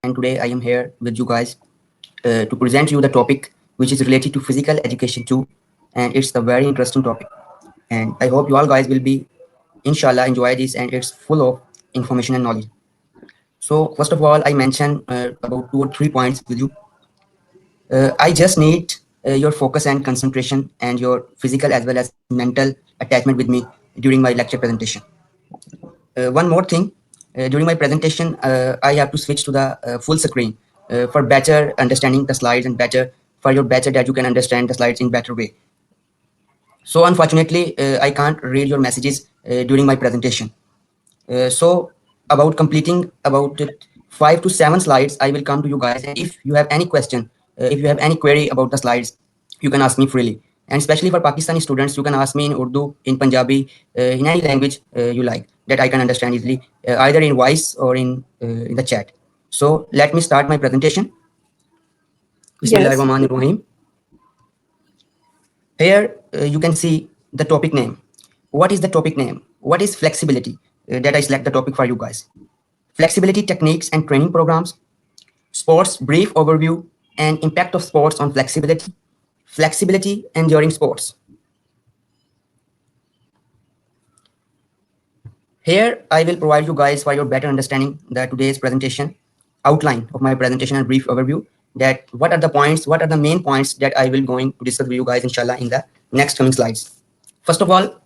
and today I am here with you guys to present you the topic which is related to physical education too, and it's a very interesting topic. And I hope you all guys will be, inshallah, enjoy this, and it's full of information and knowledge. So first of all, I mentioned about 2 or 3 points with you. I just need your focus and concentration and your physical as well as mental attachment with me during my lecture presentation. One more thing, during my presentation, I have to switch to the full screen for better understanding the slides and better for your better that you can understand the slides in better way. So unfortunately, I can't read your messages during my presentation. So about completing about 5 to 7 slides, I will come to you guys. And if you have any question, if you have any query about the slides, you can ask me freely. And especially for Pakistani students, you can ask me in Urdu, in Punjabi, in any language you like that I can understand easily, either in voice or in the chat. So let me start my presentation. Yes. Bismillahirrahmanirrahim. Here you can see the topic name. What is the topic name? What is flexibility? That I select the topic for you guys. Flexibility techniques and training programs, sports brief overview, and impact of sports on flexibility, flexibility and during sports. Here I will provide you guys for your better understanding the today's presentation, outline of my presentation and brief overview, that what are the points, what are the main points that I will going to discuss with you guys inshallah in the next coming slides. First of all,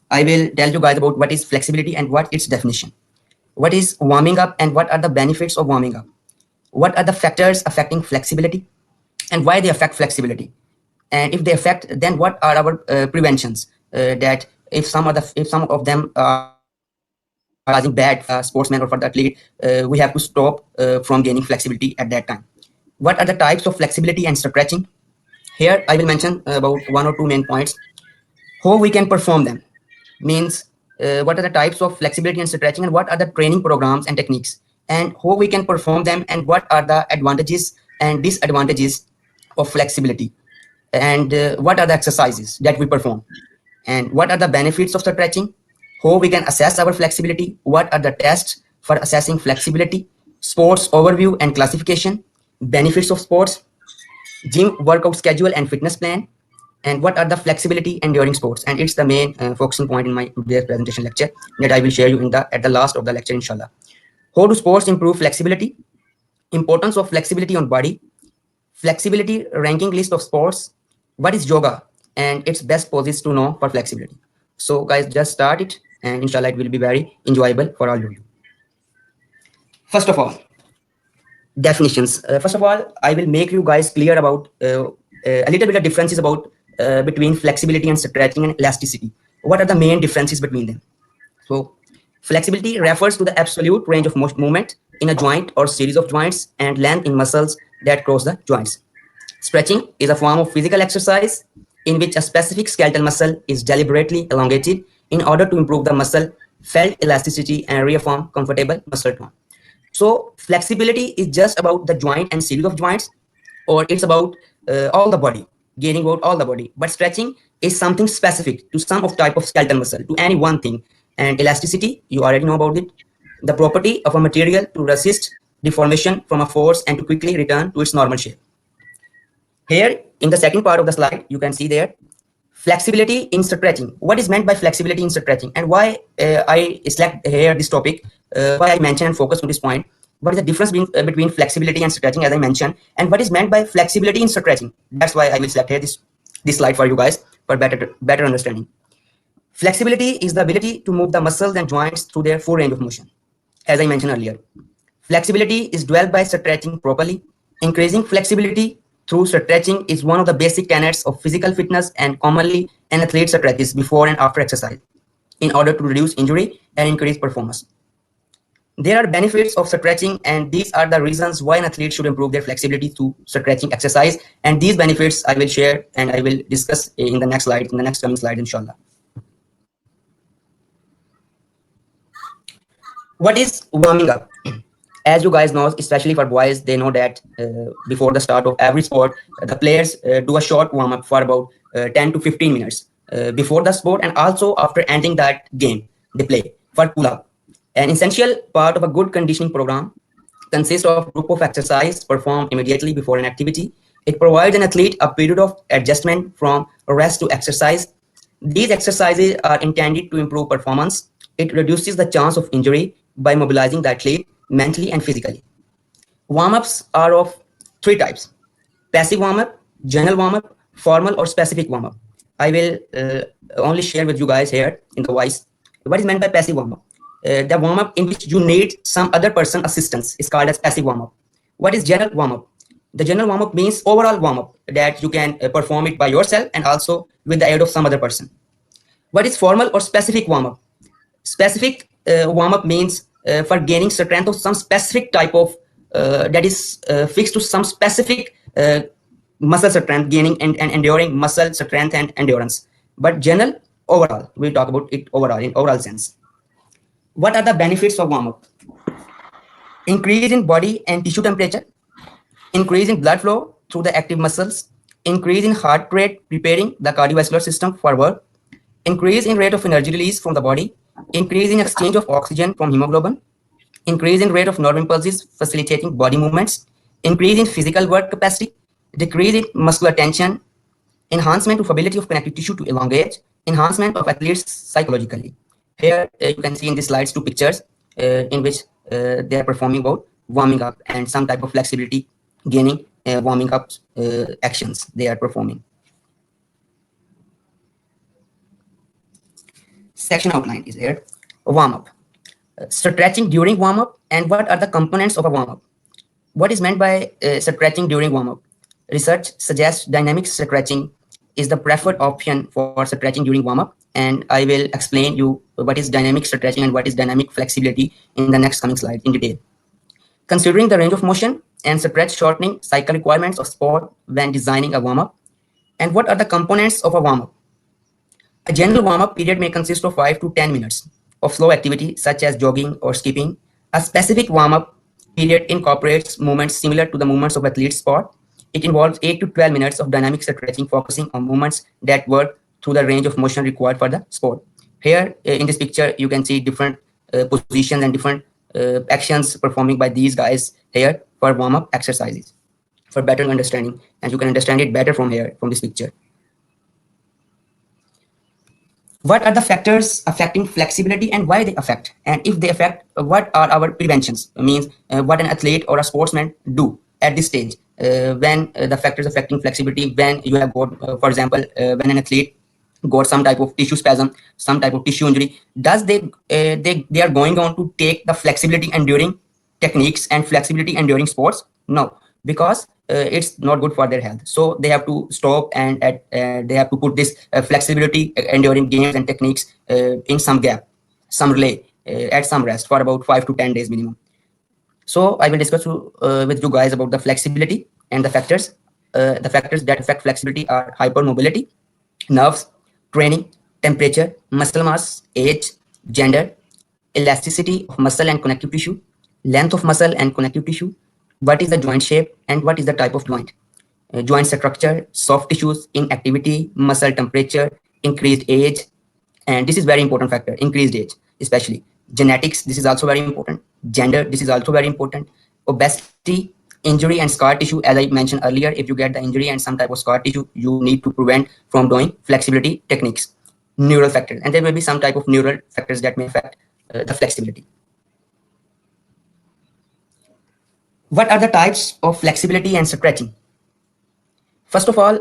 I will tell you guys about what is flexibility and what its definition. What is warming up and what are the benefits of warming up? What are the factors affecting flexibility and why they affect flexibility? And if they affect, then what are our preventions? That if some of them are causing bad for the sportsman or for the athlete, we have to stop from gaining flexibility at that time. What are the types of flexibility and stretching? Here I will mention about 1 or 2 main points. How we can perform them means what are the types of flexibility and stretching and what are the training programs and techniques and how we can perform them and what are the advantages and disadvantages of flexibility and what are the exercises that we perform and what are the benefits of stretching, how we can assess our flexibility, what are the tests for assessing flexibility, sports overview and classification, benefits of sports, gym workout schedule and fitness plan, and what are the flexibility and during sports. And it's the main focusing point in my today's presentation lecture that I will share you in the at the last of the lecture inshallah. How do sports improve flexibility? Importance of flexibility on body, flexibility ranking list of sports, what is yoga and its best poses to know for flexibility. So guys, just start it and inshallah it will be very enjoyable for all of you. First of all, definitions. First of all, I will make you guys clear about a little bit of differences about between flexibility and stretching and elasticity. What are the main differences between them? So flexibility refers to the absolute range of movement in a joint or series of joints and length in muscles that cross the joints. Stretching is a form of physical exercise in which a specific skeletal muscle is deliberately elongated in order to improve the muscle felt elasticity and reaffirm comfortable muscle tone. So flexibility is just about the joint and series of joints, or it's about all the body, gaining about all the body. But stretching is something specific to some of type of skeletal muscle, to any one thing. And elasticity, you already know about it, the property of a material to resist deformation from a force and to quickly return to its normal shape. Here, in the second part of the slide, you can see there, flexibility in stretching. What is meant by flexibility in stretching and why I select here this topic, why I mention and focus on this point. What is the difference between flexibility and stretching, as I mentioned, and what is meant by flexibility in stretching? That's why I will select here this slide for you guys for better understanding. Flexibility is the ability to move the muscles and joints through their full range of motion. As I mentioned earlier, flexibility is developed by stretching properly. Increasing flexibility through stretching is one of the basic tenets of physical fitness, and commonly an athlete stretches before and after exercise in order to reduce injury and increase performance. There are benefits of stretching, and these are the reasons why an athlete should improve their flexibility through stretching exercise. And these benefits I will share and I will discuss in the next slide, in the next coming slide, inshallah. What is warming up? As you guys know, especially for boys, they know that before the start of every sport, the players do a short warm up for about 10 to 15 minutes before the sport and also after ending that game they play for pull up. An essential part of a good conditioning program. consists of group of exercise performed immediately before an activity. It provides an athlete a period of adjustment from rest to exercise. These exercises are intended to improve performance. It reduces the chance of injury by mobilizing the athlete mentally and physically. Warm-ups are of three types: passive warm-up, general warm-up, formal or specific warm-up. I will only share with you guys here in the voice what is meant by passive warm-up. The warm-up in which you need some other person assistance is called as passive warm-up. What is general warm-up? The general warm-up means overall warm-up that you can perform it by yourself and also with the aid of some other person. What is formal or specific warm-up? Specific warm-up means for gaining strength of some specific type of that is fixed to some specific muscle strength, gaining and enduring muscle strength and endurance. But general, overall, we'll talk about it overall in overall sense. What are the benefits of warm-up? Increase in body and tissue temperature, increase in blood flow through the active muscles, increase in heart rate, preparing the cardiovascular system for work, increase in rate of energy release from the body, increase in exchange of oxygen from hemoglobin, increase in rate of nerve impulses facilitating body movements, increase in physical work capacity, decrease in muscular tension, enhancement of ability of connective tissue to elongate, enhancement of athletes psychologically. Here you can see in the slides two pictures in which they are performing about warming up and some type of flexibility gaining warming up actions they are performing. Section outline is here. Warm up. Stretching during warm up and what are the components of a warm up? What is meant by stretching during warm up? Research suggests dynamic stretching is the preferred option for stretching during warm up, and I will explain you what is dynamic stretching and what is dynamic flexibility in the next coming slide in detail. Considering the range of motion and stretch shortening cycle requirements of sport when designing a warm up, and what are the components of a warm up? A general warm-up period may consist of 5 to 10 minutes of slow activity such as jogging or skipping. A specific warm-up period incorporates movements similar to the movements of athlete sport. It involves 8 to 12 minutes of dynamic stretching focusing on movements that work through the range of motion required for the sport. Here in this picture, you can see different positions and different actions performing by these guys here for warm-up exercises for better understanding, and you can understand it better from here, from this picture. What are the factors affecting flexibility and why they affect? And if they affect, what are our preventions? Means what an athlete or a sportsman do at this stage when the factors affecting flexibility, when you have got, for example, when an athlete got some type of tissue spasm, some type of tissue injury, does they are going on to take the flexibility enduring techniques and flexibility enduring sports? No, because it's not good for their health. So they have to stop and they have to put this flexibility enduring games and techniques in some gap, some relay, at some rest for about 5 to 10 days minimum. So I will discuss with you guys about the flexibility and the factors. The factors that affect flexibility are hypermobility, nerves, training, temperature, muscle mass, age, gender, elasticity of muscle and connective tissue, length of muscle and connective tissue, what is the joint shape and what is the type of joint, joint structure, soft tissues, inactivity, muscle temperature, increased age, and this is very important factor, increased age, especially genetics, this is also very important, gender, this is also very important, obesity, injury and scar tissue. As I mentioned earlier, if you get the injury and some type of scar tissue, you need to prevent from doing flexibility techniques. Neural factors, and there may be some type of neural factors that may affect the flexibility. What are the types of flexibility and stretching? First of all,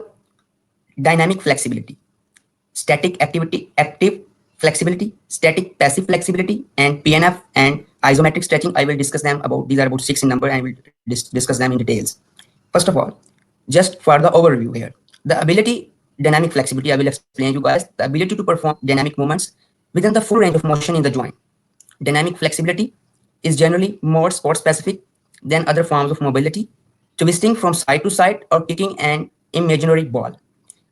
dynamic flexibility, static activity, active flexibility, static passive flexibility, and PNF and isometric stretching. I will discuss them about, these are about 6 in number, and I will discuss them in details. First of all, just for the overview here, the ability, dynamic flexibility, I will explain you guys, the ability to perform dynamic movements within the full range of motion in the joint. Dynamic flexibility is generally more sport specific than other forms of mobility, twisting from side to side or kicking an imaginary ball.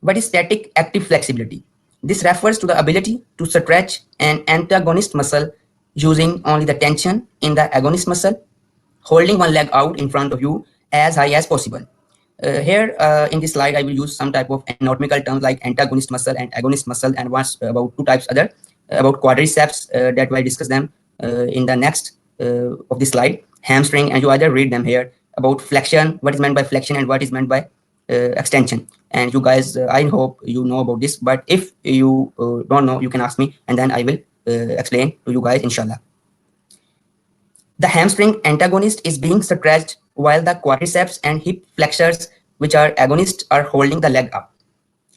What is static active flexibility? This refers to the ability to stretch an antagonist muscle using only the tension in the agonist muscle, holding one leg out in front of you as high as possible. Here in this slide, I will use some type of anatomical terms like antagonist muscle and agonist muscle, and once about 2 types other, about quadriceps that I discuss them in the next of this slide. hamstring, and you either read them here about flexion, what is meant by flexion and what is meant by extension. And you guys, I hope you know about this, but if you don't know, you can ask me and then I will explain to you guys, inshallah. The hamstring antagonist is being stretched while the quadriceps and hip flexors, which are agonists, are holding the leg up.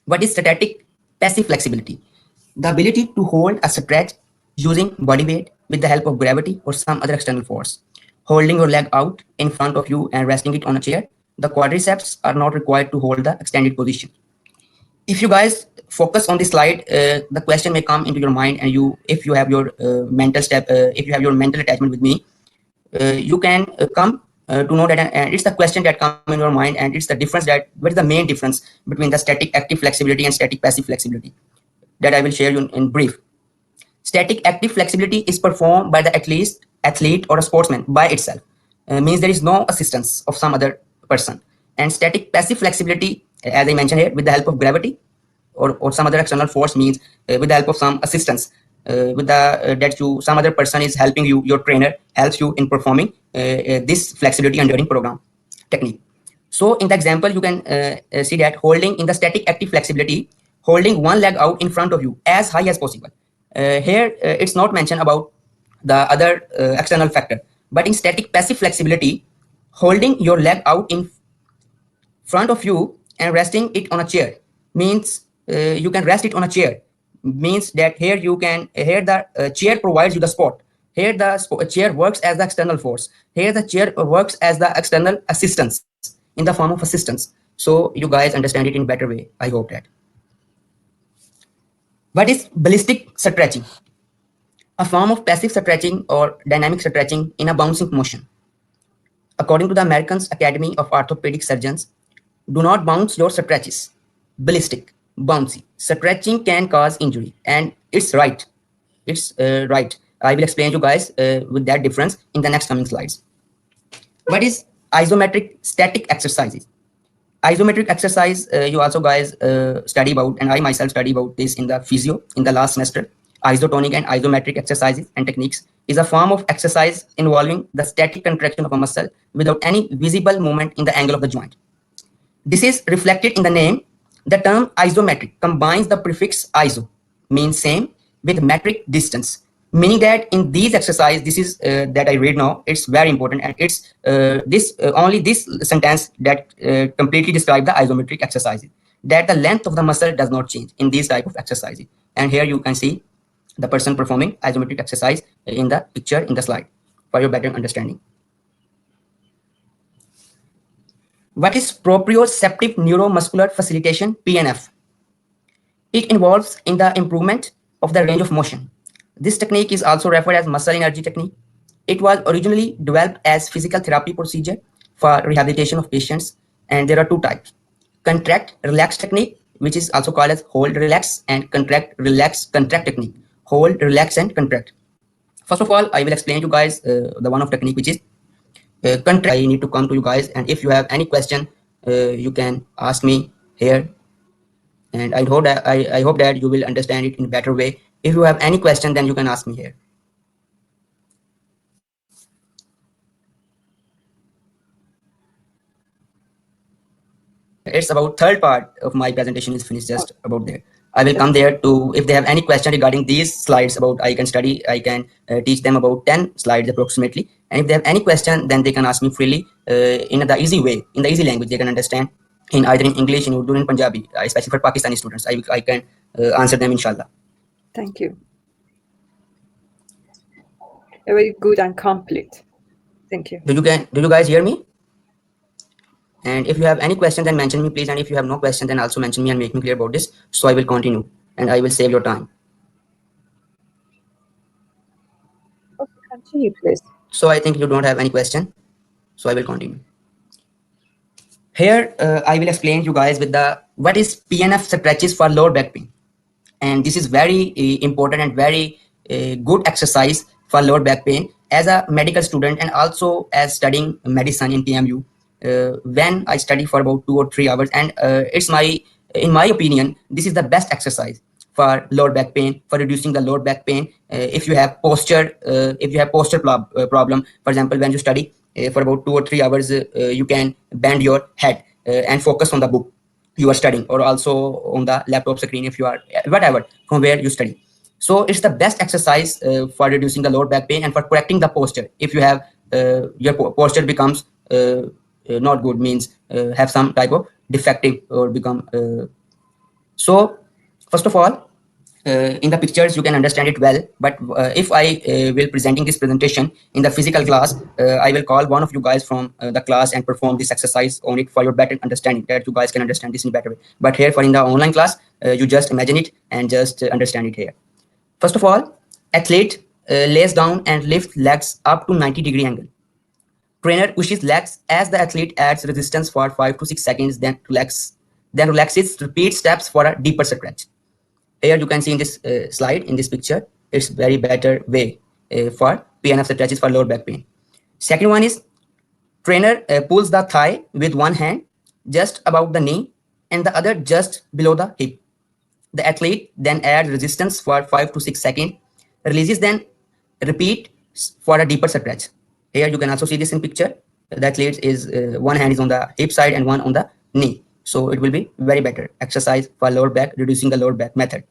What is static passive flexibility? The ability to hold a stretch using body weight with the help of gravity or some other external force. Holding your leg out in front of you and resting it on a chair. The quadriceps are not required to hold the extended position. If you guys focus on this slide, the question may come into your mind, and if you have your if you have your mental attachment with me, you can come to know that, and it's the question that come in your mind, and it's the difference, that what is the main difference between the static active flexibility and static passive flexibility, that I will share you in brief. Static active flexibility is performed by the athlete or a sportsman by itself. Means there is no assistance of some other person. And static passive flexibility, as I mentioned here, with the help of gravity or some other external force, means with the help of some assistance, with the that you some other person is helping you, your trainer helps you in performing this flexibility enduring program technique. So in the example, you can see that holding in the static active flexibility, holding one leg out in front of you as high as possible. Here, it's not mentioned about the other external factor, but in static passive flexibility, holding your leg out in front of you and resting it on a chair means you can rest it on a chair, means that here you can here the chair provides you the spot. Here the chair works as the external force. Here the chair works as the external assistance, in the form of assistance. So you guys understand it in better way, I hope that. What is ballistic stretching? A form of passive stretching or dynamic stretching in a bouncing motion. According to the American Academy of Orthopedic Surgeons, do not bounce your stretches. Ballistic, bouncy. Stretching can cause injury, and it's right. It's right. I will explain you guys with that difference in the next coming slides. What is isometric static exercises? Isometric exercise, you also guys study about, and I myself study about this in the physio in the last semester. Isotonic and isometric exercises and techniques is a form of exercise involving the static contraction of a muscle without any visible movement in the angle of the joint. This is reflected in the name. The term isometric combines the prefix iso, means same, with metric, distance, meaning that in these exercises, this is that I read now, it's very important, and it's only this sentence that completely describe the isometric exercises, that the length of the muscle does not change in these type of exercises. And here you can see the person performing isometric exercise in the picture in the slide for your better understanding. What is proprioceptive neuromuscular facilitation, PNF? It involves in the improvement of the range of motion. This technique is also referred as muscle energy technique. It was originally developed as physical therapy procedure for rehabilitation of patients, and there are two types: contract relax technique, which is also called as hold relax, and contract relax contract technique. Hold, relax, and contract. First of all, I will explain you guys the one of technique which is contract. I need to come to you guys, and if you have any question, you can ask me here, and I hope that you will understand it in a better way. If you have any question, then you can ask me here. It's about third part of my presentation is finished, just about there. I will come there to, if they have any question regarding these slides about I can study, I can teach them about 10 slides approximately. And if they have any question, then they can ask me freely in the easy way, in the easy language they can understand, in either in English, in Urdu, in Punjabi, especially for Pakistani students. I can answer them, inshallah. Thank you. Very good and complete. Thank you. Do you guys hear me? And if you have any question, then mention me, please. And if you have no question, then also mention me and make me clear about this. So I will continue and I will save your time. Okay, continue, please. So I think you don't have any question. So I will continue. Here, I will explain you guys with the what is PNF stretches for lower back pain. And this is very important and very good exercise for lower back pain. As a medical student and also as studying medicine in PMU, when I study for about 2 or 3 hours, and in my opinion, this is the best exercise for lower back pain, for reducing the lower back pain. If you have posture problem, for example, when you study for about 2 or 3 hours, you can bend your head and focus on the book you are studying, or also on the laptop screen if you are whatever from where you study. So it's the best exercise for reducing the lower back pain and for correcting the posture. If you have your posture becomes not good, means have some type of defective or become so first of all, in the pictures you can understand it well, but if I will presenting this presentation in the physical class, I will call one of you guys from the class and perform this exercise on it for your better understanding, that you guys can understand this in a better way. But here for in the online class, you just imagine it and just understand it here. First of all, athlete lays down and lifts legs up to 90-degree angle. Trainer pushes legs as the athlete adds resistance for 5 to 6 seconds, then relaxes, repeat steps for a deeper stretch. Here you can see in this slide, in this picture, it's very better way for PNF stretches for lower back pain. Second one is trainer pulls the thigh with one hand just above the knee and the other just below the hip. The athlete then adds resistance for 5 to 6 seconds, releases, then repeat for a deeper stretch. Here you can also see this in picture. The athlete is one hand is on the hip side and one on the knee. So it will be very better exercise for lower back, reducing the lower back method.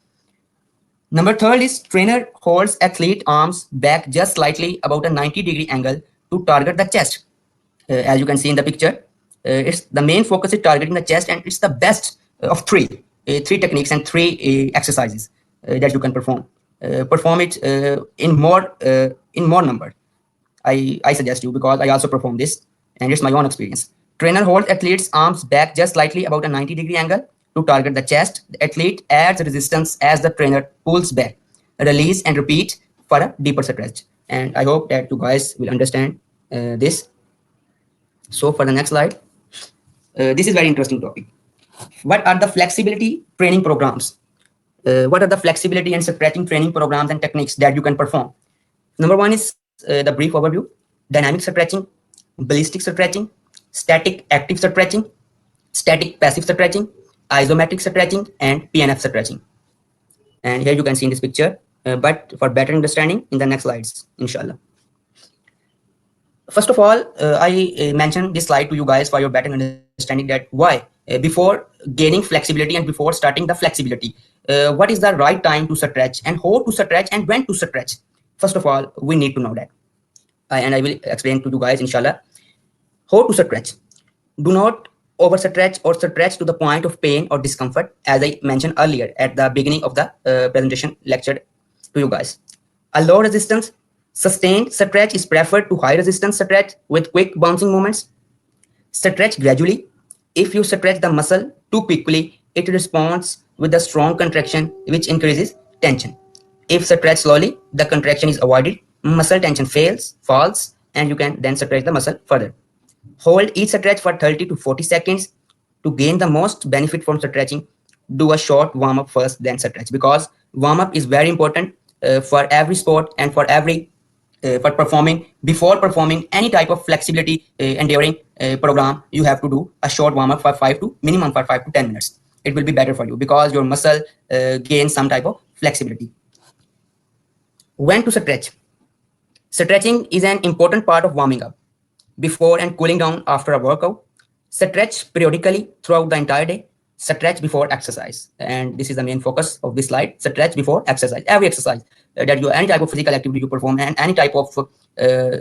Number third is trainer holds athlete arms back just slightly about a 90-degree angle to target the chest. As you can see in the picture, it's the main focus is targeting the chest, and it's the best of three techniques and three exercises that you can perform. Perform it in more number. I suggest you, because I also perform this and it's my own experience. Trainer holds athlete's arms back just slightly about a 90-degree angle to target the chest. The athlete adds resistance as the trainer pulls back, release and repeat for a deeper stretch. And I hope that you guys will understand this. So for the next slide, this is very interesting topic. What are the flexibility training programs? What are the flexibility and stretching training programs and techniques that you can perform? Number one is the brief overview: dynamic stretching, ballistic stretching, static active stretching, static passive stretching, isometric stretching, and PNF stretching. And here you can see in this picture, but for better understanding in the next slides, inshallah. First of all, I mentioned this slide to you guys for your better understanding that why before gaining flexibility and before starting the flexibility, what is the right time to stretch and how to stretch and when to stretch. First of all, we need to know that. And I will explain to you guys, inshallah, how to stretch. Do not overstretch or stretch to the point of pain or discomfort, as I mentioned earlier at the beginning of the presentation lecture to you guys. A low resistance, sustained stretch is preferred to high resistance stretch with quick bouncing movements. Stretch gradually. If you stretch the muscle too quickly, it responds with a strong contraction, which increases tension. If stretch slowly, the contraction is avoided, muscle tension falls, and you can then stretch the muscle further. Hold each stretch for 30 to 40 seconds. To gain the most benefit from stretching, do a short warm-up first, then stretch, because warm-up is very important for every sport and for every for performing. Before performing any type of flexibility enduring program, you have to do a short warm-up for 5 to 10 minutes. It will be better for you because your muscle gains some type of flexibility. When to stretch? Stretching is an important part of warming up before and cooling down after a workout. Stretch periodically throughout the entire day. Stretch before exercise, and this is the main focus of this slide. Stretch before exercise. Every exercise that you, any type of physical activity you perform, and any type of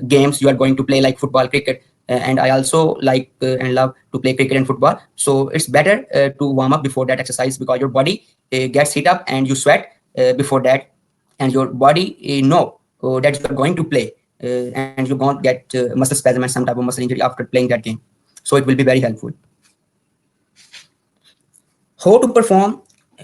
games you are going to play, like football, cricket, and I also like and love to play cricket and football. So it's better to warm up before that exercise, because your body gets heat up and you sweat before that, and your body know that you are going to play, and you won't get muscle spasm and some type of muscle injury after playing that game. So it will be very helpful. How to perform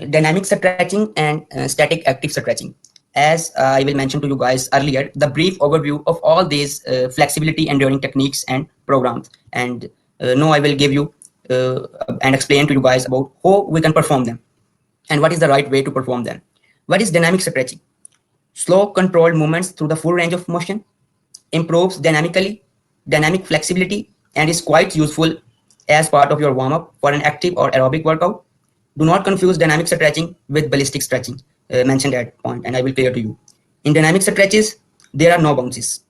dynamic stretching and static active stretching. As I will mention to you guys earlier, the brief overview of all these flexibility enduring techniques and programs. And now I will give you and explain to you guys about how we can perform them and what is the right way to perform them. What is dynamic stretching? Slow controlled movements through the full range of motion, improves dynamic flexibility, and is quite useful as part of your warm-up for an active or aerobic workout. Do not confuse dynamic stretching with ballistic stretching, mentioned at point, and I will clear to you. In dynamic stretches, there are no bounces.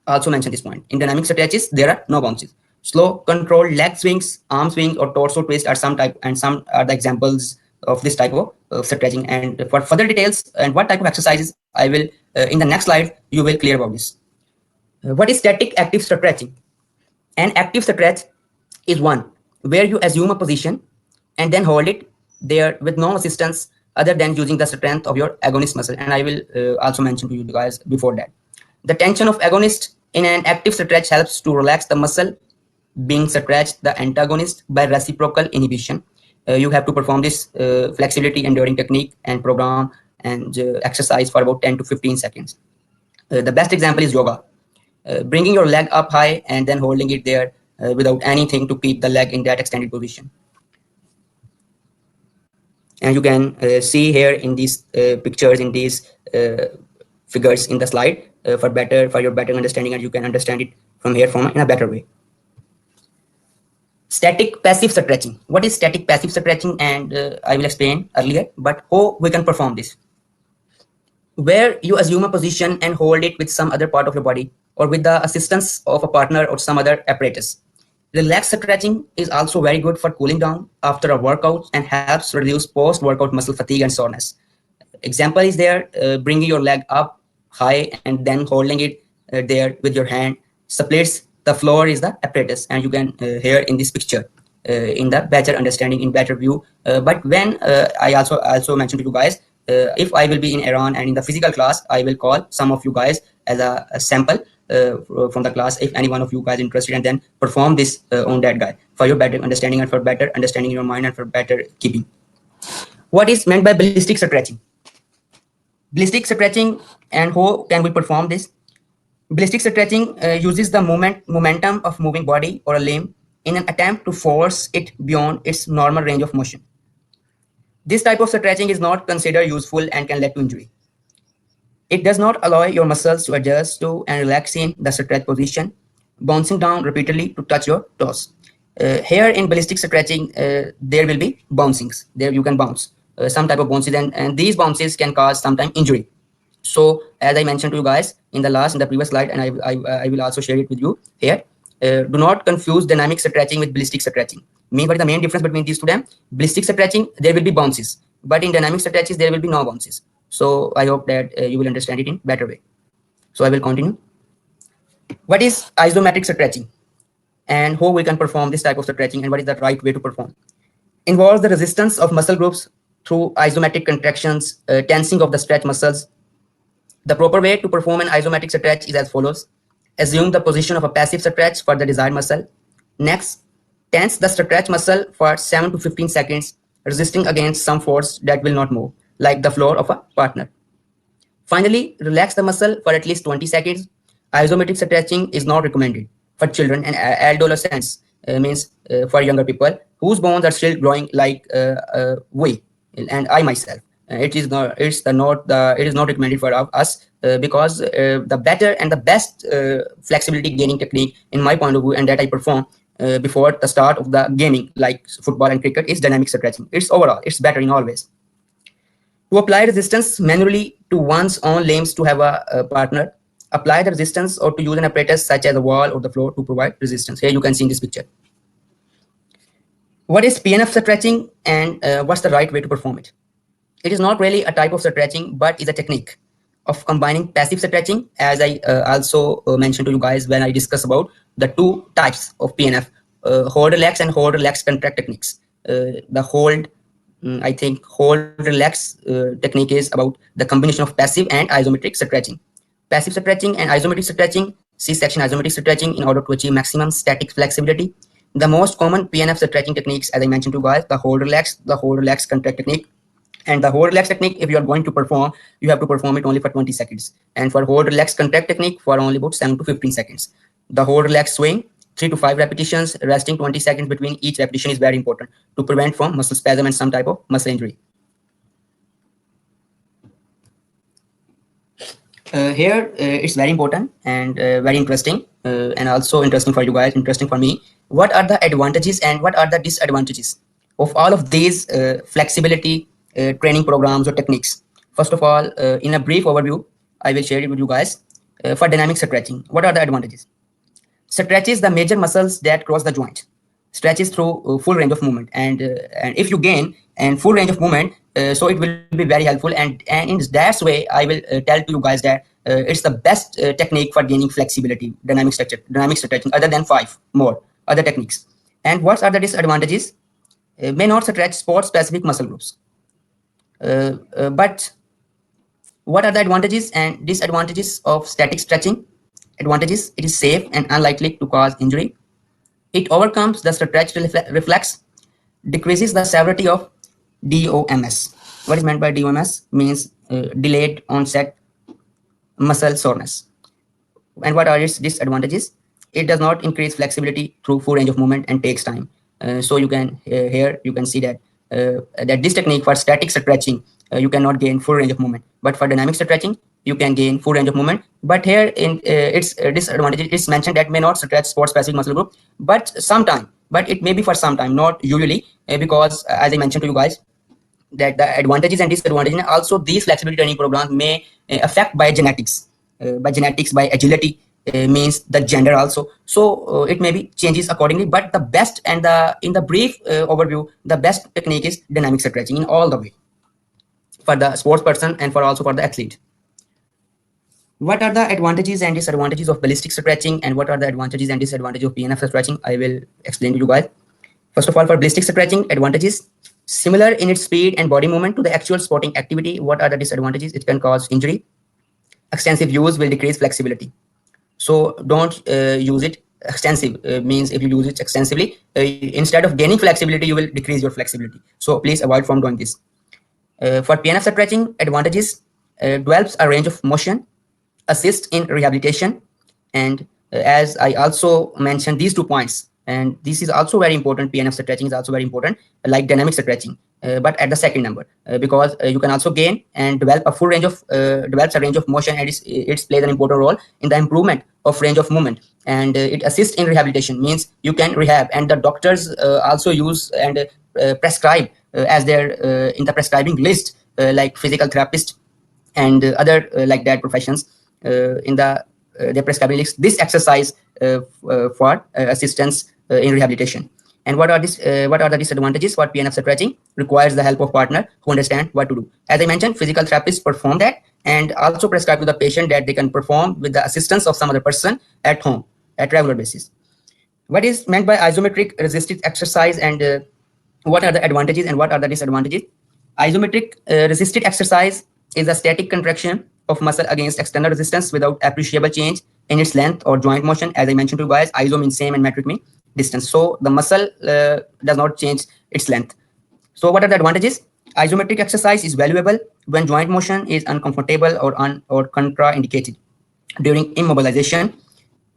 Also mention this point. In dynamic stretches, there are no bounces. Slow, controlled leg swings, arm swings, or torso twist are some type, and some are the examples of this type of stretching. And for further details and what type of exercises, I will in the next slide you will clear about this. What is static active stretching? An active stretch is one where you assume a position and then hold it there with no assistance other than using the strength of your agonist muscle. And I will also mention to you guys before that. The tension of agonist in an active stretch helps to relax the muscle being stretched, the antagonist, by reciprocal inhibition. You have to perform this flexibility enduring technique and program and exercise for about 10 to 15 seconds. The best example is yoga. Bringing your leg up high and then holding it there without anything to keep the leg in that extended position. And you can see here in these pictures, in these figures in the slide for your better understanding, and you can understand it from here from in a better way. Static passive stretching. What is static passive stretching? And I will explain earlier, but how we can perform this. Where you assume a position and hold it with some other part of your body or with the assistance of a partner or some other apparatus. Relaxed stretching is also very good for cooling down after a workout and helps reduce post-workout muscle fatigue and soreness. Example is there, bringing your leg up high and then holding it there with your hand. Splits the floor is the apparatus, and you can hear in this picture in the better understanding, in better view. But when I also mentioned to you guys, if I will be in Iran and in the physical class, I will call some of you guys as a sample from the class, if any one of you guys interested, and then perform this on that guy for your better understanding and for better understanding in your mind and for better keeping. What is meant by ballistic stretching? Ballistic stretching, and how can we perform this? Ballistic stretching uses the momentum of moving body or a limb in an attempt to force it beyond its normal range of motion. This type of stretching is not considered useful and can lead to injury. It does not allow your muscles to adjust to and relax in the stretch position, bouncing down repeatedly to touch your toes. Here in ballistic stretching, there will be bouncings. There you can bounce some type of bounces, and these bounces can cause sometimes injury. So as I mentioned to you guys in the previous slide, and I will also share it with you here. Do not confuse dynamic stretching with ballistic stretching. What is the main difference between these two? Ballistic stretching, there will be bounces, but in dynamic stretches, there will be no bounces. So I hope that you will understand it in better way. So I will continue. What is isometric stretching, and how we can perform this type of stretching, and what is the right way to perform? Involves the resistance of muscle groups through isometric contractions, tensing of the stretch muscles. The proper way to perform an isometric stretch is as follows. Assume the position of a passive stretch for the desired muscle. Next, tense the stretch muscle for 7 to 15 seconds, resisting against some force that will not move, like the floor of a partner. Finally, relax the muscle for at least 20 seconds. Isometric stretching is not recommended for children and adolescents, means for younger people whose bones are still growing like we and I myself. It is not recommended for us because the better and the best flexibility gaining technique in my point of view, and that I perform before the start of the gaming like football and cricket, is dynamic stretching. It's better in all ways. To apply resistance manually to one's own limbs to have a partner, apply the resistance or to use an apparatus such as a wall or the floor to provide resistance. Here you can see in this picture. What is PNF stretching, and what's the right way to perform it? It is not really a type of stretching, but is a technique of combining passive stretching, as I also mentioned to you guys when I discuss about the two types of PNF, hold relax and hold relax contract techniques. The hold relax technique is about the combination of passive and isometric stretching. Passive stretching and isometric stretching, C-section isometric stretching, in order to achieve maximum static flexibility. The most common PNF stretching techniques, as I mentioned to you guys, the hold relax contract technique. And the hold relax technique, if you are going to perform, you have to perform it only for 20 seconds. And for hold relax contract technique, for only about 7 to 15 seconds. The hold relax swing, 3 to 5 repetitions, resting 20 seconds between each repetition is very important to prevent from muscle spasm and some type of muscle injury. Here, it's very important and very interesting, and also interesting for you guys, interesting for me. What are the advantages and what are the disadvantages of all of these flexibility training programs or techniques. First of all, in a brief overview, I will share it with you guys. For dynamic stretching, what are the advantages? Stretches the major muscles that cross the joint. Stretches through full range of movement, and if you gain and full range of movement, so it will be very helpful. And in that way, I will tell to you guys that it's the best technique for gaining flexibility, dynamic stretching, other than five more other techniques. And what are the disadvantages? May not stretch sport specific muscle groups. But what are the advantages and disadvantages of static stretching? Advantages: it is safe and unlikely to cause injury. It overcomes the stretch reflex, decreases the severity of DOMS. What is meant by DOMS? Means delayed onset muscle soreness. And what are its disadvantages? It does not increase flexibility through full range of movement and takes time. So you can here you can see that this technique for static stretching, you cannot gain full range of movement, but for dynamic stretching you can gain full range of movement. But here in its disadvantage, it's mentioned that may not stretch sport specific muscle group, but sometime, but it may be for some time, not usually, because as I mentioned to you guys, that the advantages and disadvantages, and also these flexibility training programs may affect by genetics, by agility, means the gender also. So it may be changes accordingly. But the best and the in the brief overview, the best technique is dynamic stretching in all the way for the sports person and for also for the athlete. What are the advantages and disadvantages of ballistic stretching, and what are the advantages and disadvantages of PNF stretching? I will explain to you guys. First of all, for ballistic stretching, advantages: similar in its speed and body movement to the actual sporting activity. What are the disadvantages? It can cause injury. Extensive use will decrease flexibility. So don't use it extensive. Means if you use it extensively, instead of gaining flexibility, you will decrease your flexibility. So please avoid from doing this. For PNF stretching, advantages: develops a range of motion, assist in rehabilitation, and as I also mentioned these 2 points, and this is also very important. PNF stretching is also very important, like dynamic stretching, but at the second number, because you can also gain and develop a full range of develops a range of motion, and it plays an important role in the improvement of range of movement, and it assists in rehabilitation. Means you can rehab, and the doctors also use and prescribe as their in the prescribing list, like physical therapist and other like that professions, in their prescribing list, this exercise for assistance in rehabilitation. And what are the disadvantages for PNF stretching? Requires the help of partner who understand what to do. As I mentioned, physical therapists perform that and also prescribe to the patient that they can perform with the assistance of some other person at home at regular basis. What is meant by isometric resisted exercise, and what are the advantages and what are the disadvantages? Isometric resisted exercise is a static contraction of muscle against external resistance without appreciable change in its length or joint motion. As I mentioned to you guys, iso means same and metric means distance. So the muscle does not change its length. So what are the advantages? Isometric exercise is valuable when joint motion is uncomfortable or contraindicated during immobilization.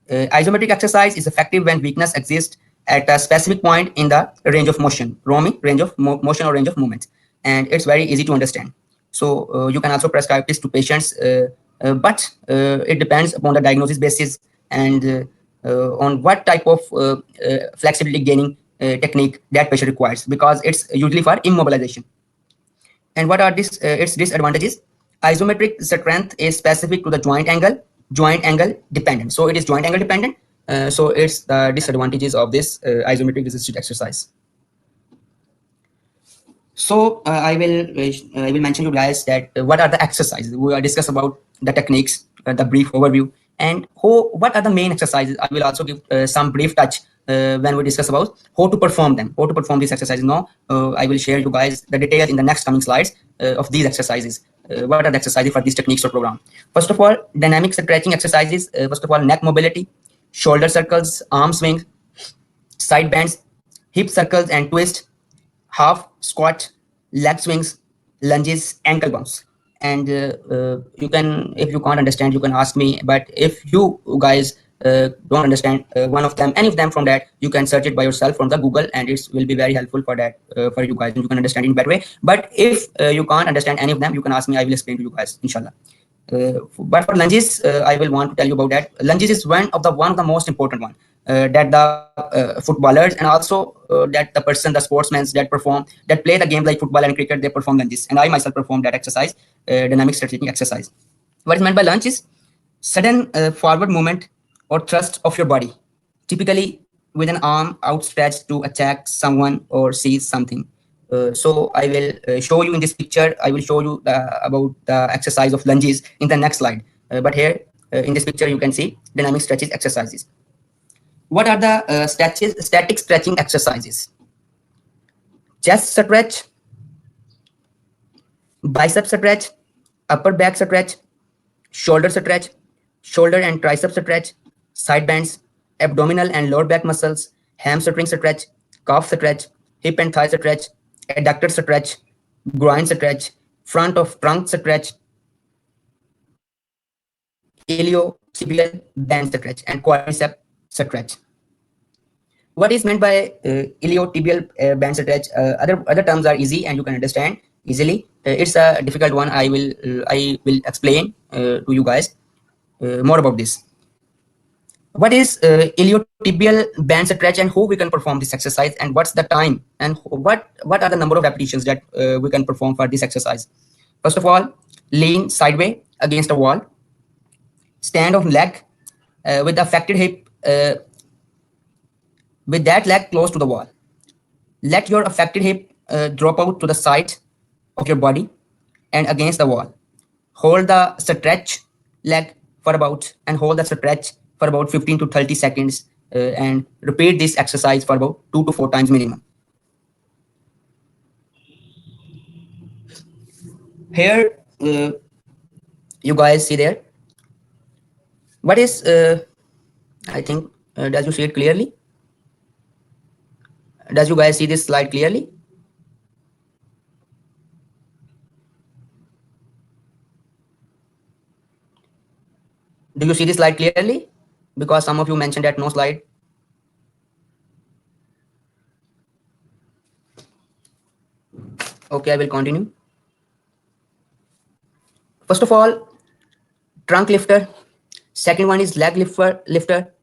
Isometric exercise is effective when weakness exists at a specific point in the range of motion, ROMI, range of motion or range of movement, and it's very easy to understand. So you can also prescribe this to patients, but it depends upon the diagnosis basis and on what type of flexibility gaining technique that patient requires, because it's usually for immobilization. And what are its disadvantages? Isometric strength is specific to the joint angle dependent. So it is joint angle dependent. So it's the disadvantages of this isometric resisted exercise. So I will mention to you guys that what are the exercises. We will discuss about the techniques, the brief overview, and what are the main exercises. I will also give some brief touch when we discuss about how to perform them, how to perform these exercises. Now I will share you guys the details in the next coming slides of these exercises. What are the exercises for these techniques or program? First of all, dynamic stretching exercises. First of all, neck mobility, shoulder circles, arm swings, side bends, hip circles and twist, half squat, leg swings, lunges, ankle bumps. And you can, if you can't understand, you can ask me. But if you guys don't understand one of them, any of them from that, you can search it by yourself from the Google, and it will be very helpful for that for you guys, and you can understand it in a better way. But if you can't understand any of them, you can ask me. I will explain to you guys, inshallah. But for lunges, I will want to tell you about that. Lunges is one of the most important one. that the footballers and also that the person, the sportsmen that play the game like football and cricket, they perform lunges. And I myself perform that exercise, dynamic stretching exercise. What is meant by lunge is sudden forward movement or thrust of your body, typically with an arm outstretched to attack someone or seize something. So I will show you in this picture. I will show you about the exercise of lunges in the next slide. But here in this picture, you can see dynamic stretches exercises. What are the static stretching exercises? Chest stretch, bicep stretch, upper back stretch, shoulder stretch, shoulder and tricep stretch, side bends, abdominal and lower back muscles, hamstring stretch, calf stretch, hip and thigh stretch, adductor stretch, groin stretch, front of trunk stretch, iliotibial band stretch, and quadricep stretch. What is meant by iliotibial band stretch? Other terms are easy and you can understand easily. It's a difficult one. I will explain to you guys more about this. What is iliotibial band stretch and who we can perform this exercise, and what's the time, and what are the number of repetitions that we can perform for this exercise? First of all, lean sideways against a wall, stand on leg with the affected hip with that leg close to the wall. Let your affected hip drop out to the side of your body and against the wall. Hold the stretch leg for about and hold the stretch for about 15 to 30 seconds and repeat this exercise for about 2 to 4 times minimum. Here you guys see there. What is I think does you see it clearly? Does you guys see this slide clearly? Do you see this slide clearly? Because some of you mentioned that no slide. Okay, I will continue. First of all, trunk lifter. Second one is leg lifter,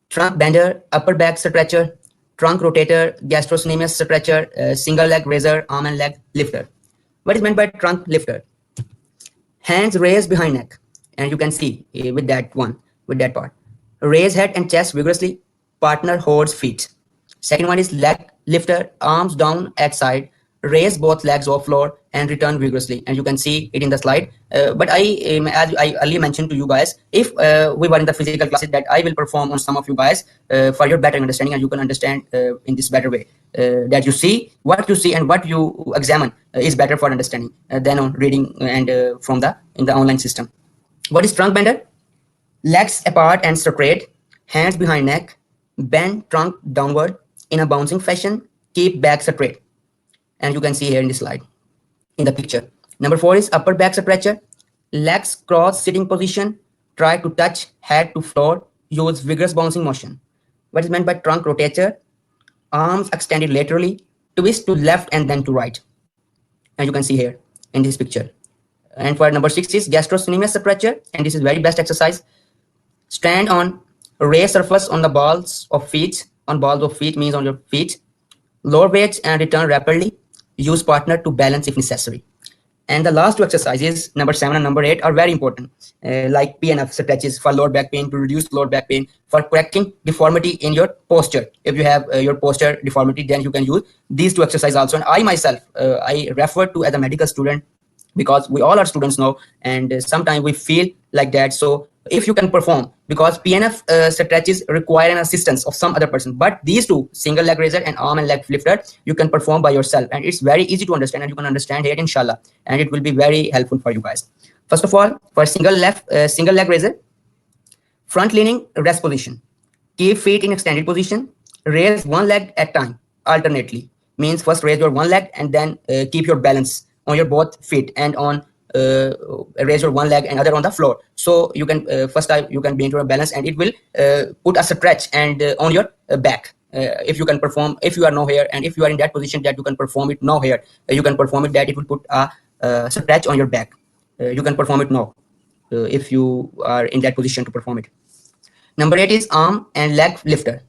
trunk bender, upper back stretcher, trunk rotator, gastrocnemius stretcher, single leg raiser, arm and leg lifter. What is meant by trunk lifter? Hands raised behind neck, and you can see with that part. Raise head and chest vigorously. Partner holds feet. Second one is leg lifter, arms down at side. Raise both legs off floor and return vigorously, and you can see it in the slide. But as I earlier mentioned to you guys, if we were in the physical classes, that I will perform on some of you guys for your better understanding, and you can understand in this better way. That you see what you see and what you examine is better for understanding than on reading and in the online system. What is trunk bender? Legs apart and straight, hands behind neck, bend trunk downward in a bouncing fashion, keep back straight. And you can see here in this slide, in the picture. Number 4 is upper back stretcher, legs cross sitting position, try to touch head to floor, use vigorous bouncing motion. What is meant by trunk rotator? Arms extended laterally, twist to left and then to right. And you can see here in this picture. And for number 6 is gastrocnemius stretcher, and this is very best exercise. Stand on raised surface on the balls of feet. On balls of feet means on your feet. Lower weights and return rapidly. Use partner to balance if necessary. And the last two exercises, number 7 and number 8, are very important, like PNF stretches for lower back pain, to reduce lower back pain, for correcting deformity in your posture. If you have your posture deformity, then you can use these two exercises also. And I myself, I refer to as a medical student, because we all are students now, and sometimes we feel like that. So if you can perform, because PNF stretches require an assistance of some other person, but these two, single leg raiser and arm and leg lifter, you can perform by yourself, and it's very easy to understand, and you can understand here inshallah, and it will be very helpful for you guys. First of all, for single leg raiser, front leaning rest position, keep feet in extended position, raise one leg at time alternately. Means first raise your one leg and then keep your balance on your both feet, and on raise your one leg and other on the floor. So you can first time you can be into a balance, and it will put a stretch and on your back. If you can perform, if you are now here, and if you are in that position that you can perform it now here, you can perform it, that it will put a stretch on your back. You can perform it now if you are in that position to perform it. Number 8 is arm and leg lifter.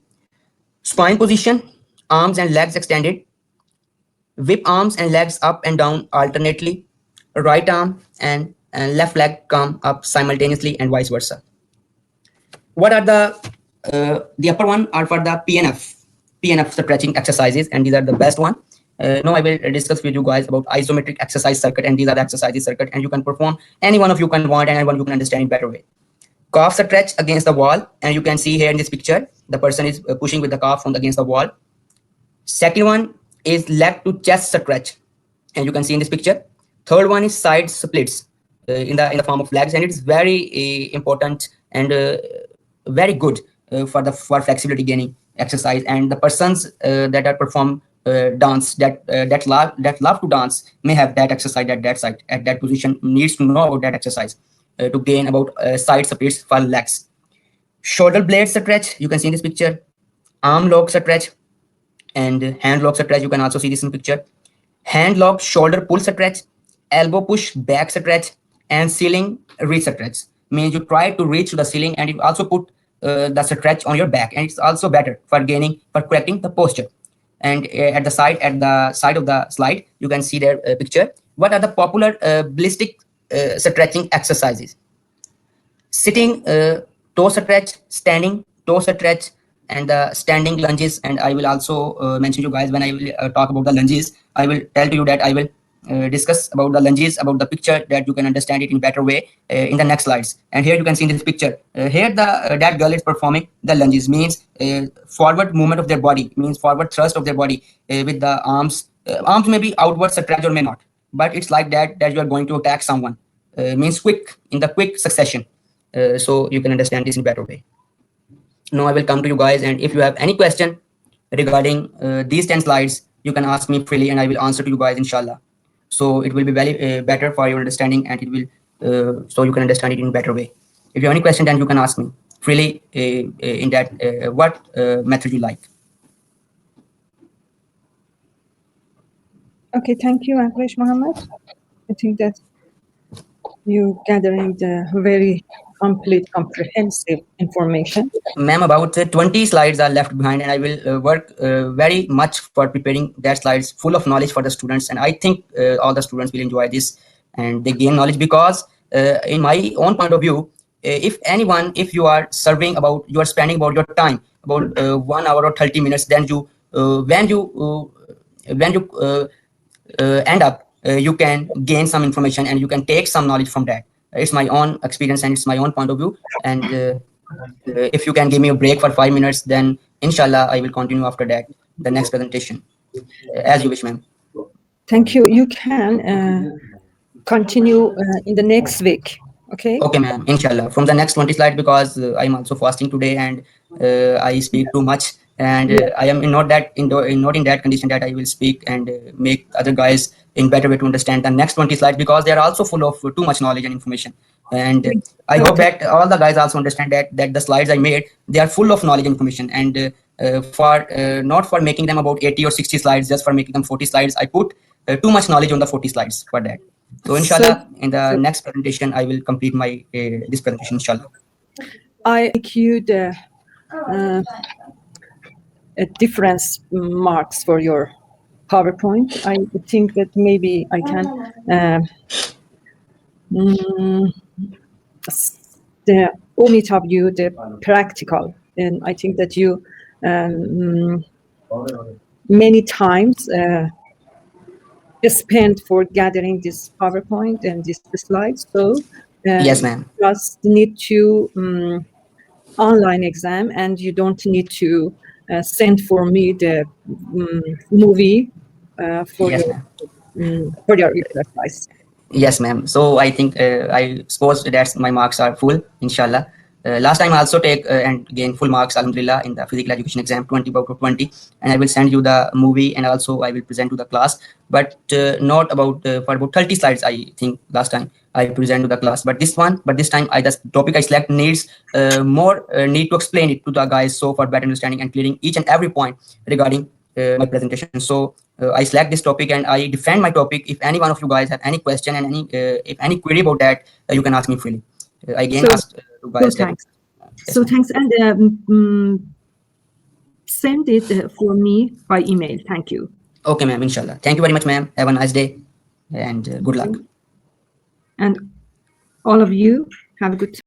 Spine position, arms and legs extended. Whip arms and legs up and down alternately. Right arm and left leg come up simultaneously and vice versa. What are the upper one are for the PNF stretching exercises, and these are the best one. Now I will discuss with you guys about isometric exercise circuit, and these are the exercises circuit, and you can perform any one of you can want, and anyone you can understand in better way. Calf stretch against the wall, and you can see here in this picture the person is pushing with the calf on against the wall. Second one is leg to chest stretch, and you can see in this picture. Third one is side splits in the form of legs, and it's very important and very good for flexibility gaining exercise. And the persons that are perform dance that love to dance may have that exercise at that side at that position needs to know about that exercise to gain about side splits for legs. Shoulder blade stretch, you can see in this picture. Arm lock stretch and hand lock stretch, you can also see this in picture. Hand lock shoulder pull stretch, elbow push back stretch, and ceiling reach stretch. Means you try to reach to the ceiling and you also put the stretch on your back, and it's also better for correcting the posture. And at the side of the slide, you can see their picture. What are the popular ballistic stretching exercises? Sitting toe stretch, standing toe stretch, and the standing lunges. And I will also mention you guys when I will talk about the lunges. I will tell to you that I will discuss about the lunges, about the picture that you can understand it in better way in the next slides. And here you can see in this picture. Here the that girl is performing the lunges, means forward movement of their body, means forward thrust of their body with the arms. Arms may be outward stretch or may not, but it's like that you are going to attack someone. Means quick in the quick succession, so you can understand this in better way. Now I will come to you guys, and if you have any question regarding these 10 slides, you can ask me freely and I will answer to you guys, inshallah. So it will be very better for your understanding, and it will so you can understand it in better way. If you have any question, then you can ask me freely in that what method you like. Okay, thank you, Akhilesh Mohammed. I think that you gathering the very complete, comprehensive information. Ma'am, about 20 slides are left behind, and I will work very much for preparing that slides full of knowledge for the students. And I think all the students will enjoy this and they gain knowledge, because in my own point of view, if you are serving about, you are spending about your time about 1 hour or 30 minutes, then you when you end up, you can gain some information and you can take some knowledge from that. It's my own experience and it's my own point of view. And if you can give me a break for 5 minutes, then inshallah I will continue after that the next presentation, as you wish, ma'am. Thank you. You can continue in the next week. Okay. Okay, ma'am. Inshallah, from the next 20 slides, because I'm also fasting today and I speak too much, and I am not in that condition that I will speak and make other guys in better way to understand the next 20 slides, because they are also full of too much knowledge and information. And I hope that all the guys also understand that the slides I made, they are full of knowledge and information. And for not for making them about 80 or 60 slides, just for making them 40 slides, I put too much knowledge on the 40 slides for that. So inshallah, in the next presentation, I will complete my this presentation, inshallah. I give you the difference marks for your PowerPoint. I think that maybe I can omit of you the practical, and I think that you many times spent for gathering this PowerPoint and this slides. So yes, ma'am. Just need to online exam, and you don't need to send for me the movie for yes, your exercise. Yes, ma'am. So I think I suppose that my marks are full, inshallah. Last time I also take and gain full marks, alhamdulillah, in the physical education exam, 20 out of 20. And I will send you the movie, and also I will present to the class, but not about for about 30 slides. I think last time I present to the class, but this time the topic I select needs more need to explain it to the guys, so for better understanding and clearing each and every point regarding my presentation. So I select this topic and I defend my topic. If any one of you guys have any question and if any query about that, you can ask me freely. I again ask you guys. So thanks. So thanks. And send it for me by email. Thank you. Okay, ma'am. Inshallah. Thank you very much, ma'am. Have a nice day, and good luck. And all of you have a good time.